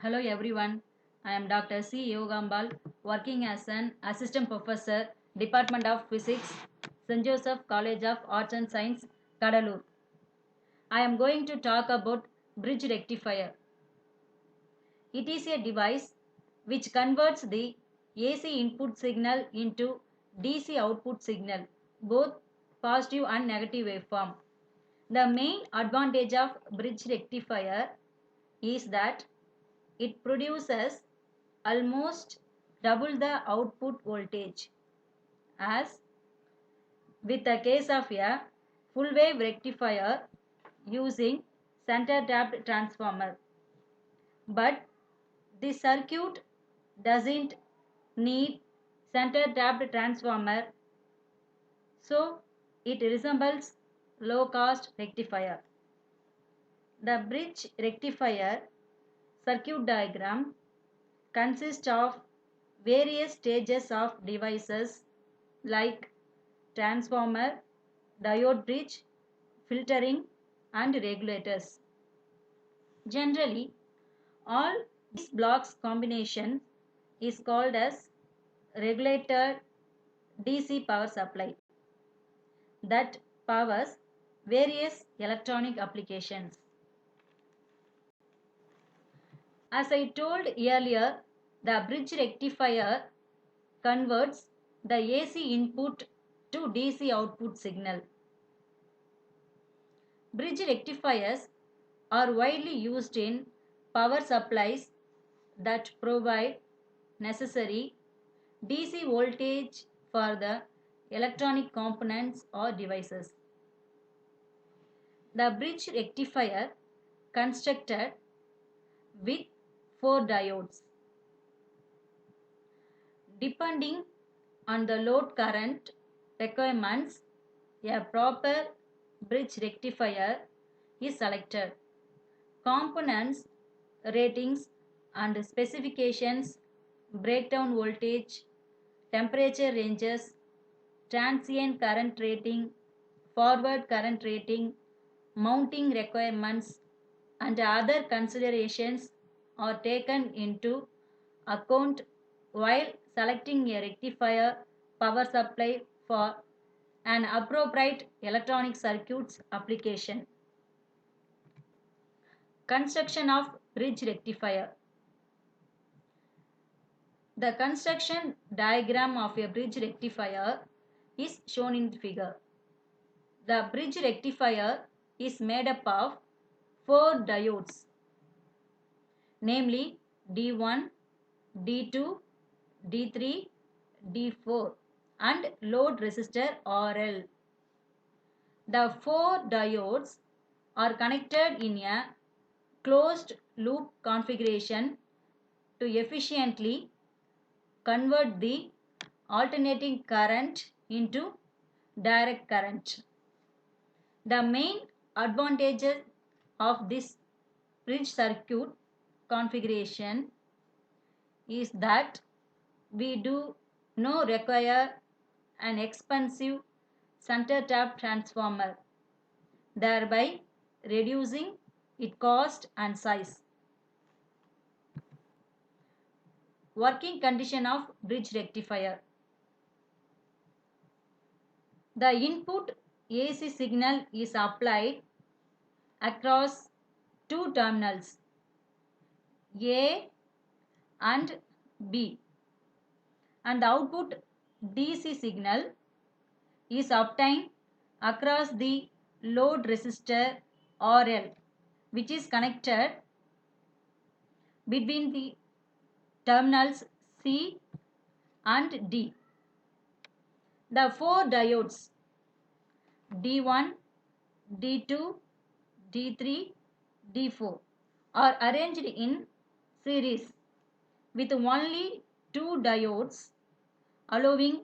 Hello everyone, I am Dr. C. Yogambal, working as an assistant professor, Department of Physics, St. Joseph College of Arts and Science, Kadalur. I am going to talk about bridge rectifier. It is a device which converts the AC input signal into DC output signal, both positive and negative waveform. The main advantage of bridge rectifier is that it produces almost double the output voltage as with the case of a full wave rectifier using center tapped transformer. But this circuit doesn't need center tapped transformer, so it resembles low cost rectifier. The bridge rectifier circuit diagram consists of various stages of devices like transformer, diode bridge, filtering, and regulators. Generally, all these blocks combination is called as regulator DC power supply that powers various electronic applications. As I told earlier, the bridge rectifier converts the AC input to DC output signal. Bridge rectifiers are widely used in power supplies that provide necessary DC voltage for the electronic components or devices. The bridge rectifier constructed with four diodes. Depending on the load current requirements, a proper bridge rectifier is selected. Components, ratings and specifications, breakdown voltage, temperature ranges, transient current rating, forward current rating, mounting requirements, and other considerations are taken into account while selecting a rectifier power supply for an appropriate electronic circuits application. Construction of bridge rectifier. The construction diagram of a bridge rectifier is shown in the figure. The bridge rectifier is made up of four diodes, namely D1, D2, D3, D4 and load resistor RL. The four diodes are connected in a closed loop configuration to efficiently convert the alternating current into direct current. The main advantages of this bridge circuit configuration is that we do not require an expensive center tap transformer, thereby reducing its cost and size. Working condition of bridge rectifier. The input AC signal is applied across two terminals A and B, and the output DC signal is obtained across the load resistor RL, which is connected between the terminals C and D. The four diodes D1, D2, D3, D4 are arranged in series with only two diodes allowing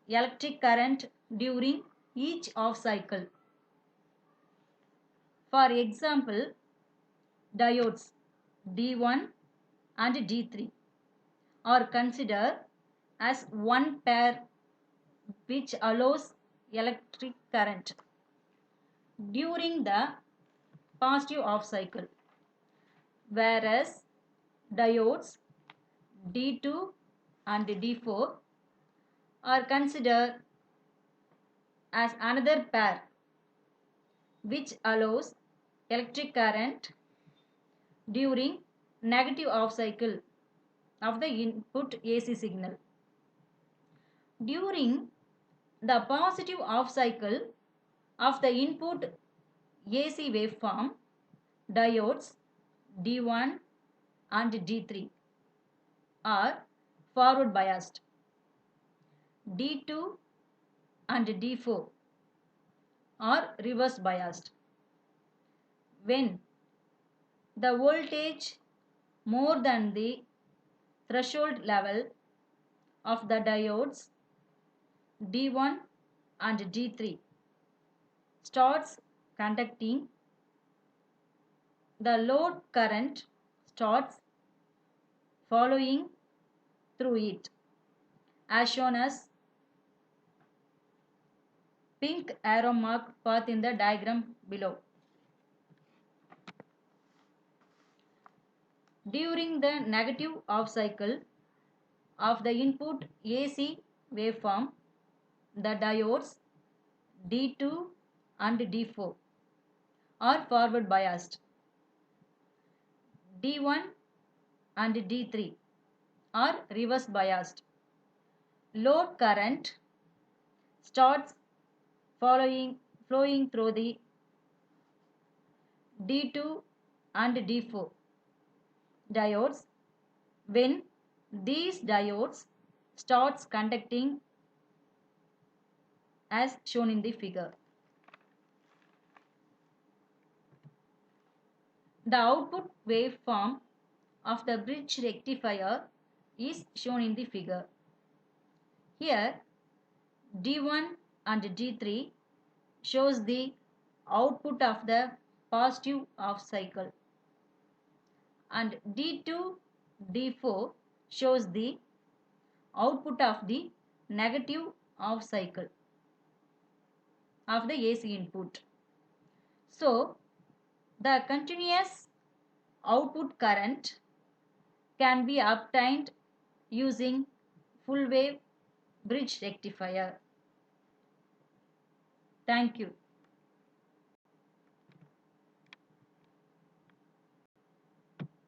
electric current during each off cycle. For example, diodes D1 and D3 are considered as one pair which allows electric current during the positive off cycle, whereas diodes D2 and D4 are considered as another pair which allows electric current during negative off cycle of the input AC signal. During the positive off cycle of the input AC waveform, diodes D1 and D3 are forward biased. D2 and D4 are reverse biased. When the voltage more than the threshold level of the diodes D1 and D3 starts conducting, the load current starts following through it, as shown as pink arrow mark path in the diagram below. During the negative off cycle of the input AC waveform, the diodes D2 and D4 are forward biased. D1 and D3 are reverse biased. Load current starts flowing through the D2 and D4 diodes when these diodes starts conducting, as shown in the figure. The output waveform of the bridge rectifier is shown in the figure. Here D1 and D3 shows the output of the positive off cycle and D2, D4 shows the output of the negative off cycle of the AC input. So, the continuous output current can be obtained using full wave bridge rectifier. Thank you.